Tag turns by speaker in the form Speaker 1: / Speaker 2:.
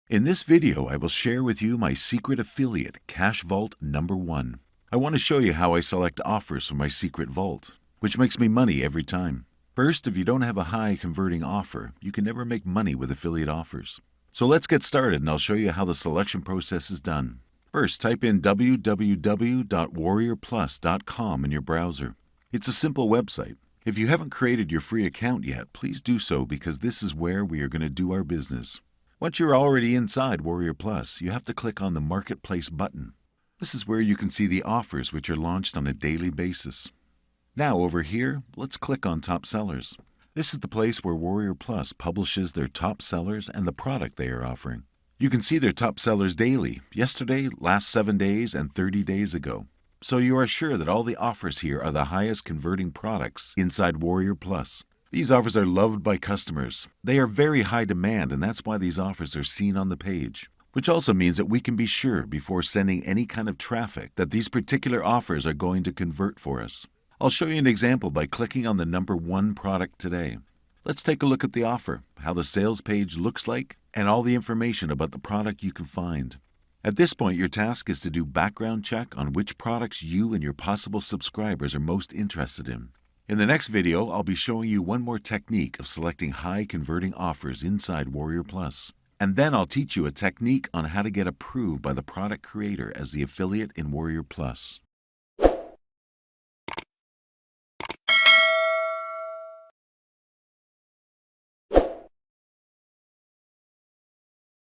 Speaker 1: In this video, I will share with you my secret affiliate, Cash Vault number 1. I want to show you how I select offers for my secret vault, which makes me money every time. First, if you don't have a high converting offer, you can never make money with affiliate offers. So let's get started and I'll show you how the selection process is done. First, type in www.warriorplus.com in your browser. It's a simple website. If you haven't created your free account yet, please do so because this is where we are going to do our business. Once you're already inside Warrior Plus, you have to click on the Marketplace button. This is where you can see the offers which are launched on a daily basis. Now over here, let's click on Top Sellers. This is the place where Warrior Plus publishes their top sellers and the product they are offering. You can see their top sellers daily, yesterday, last 7 days, and 30 days ago. So you are sure that all the offers here are the highest converting products inside Warrior Plus. These offers are loved by customers. They are very high demand, and that's why these offers are seen on the page, which also means that we can be sure before sending any kind of traffic that these particular offers are going to convert for us. I'll show you an example by clicking on the number 1 product today. Let's take a look at the offer, how the sales page looks like, and all the information about the product you can find. At this point, your task is to do background check on which products you and your possible subscribers are most interested in. In the next video, I'll be showing you one more technique of selecting high converting offers inside Warrior Plus. And then I'll teach you a technique on how to get approved by the product creator as the affiliate in Warrior Plus.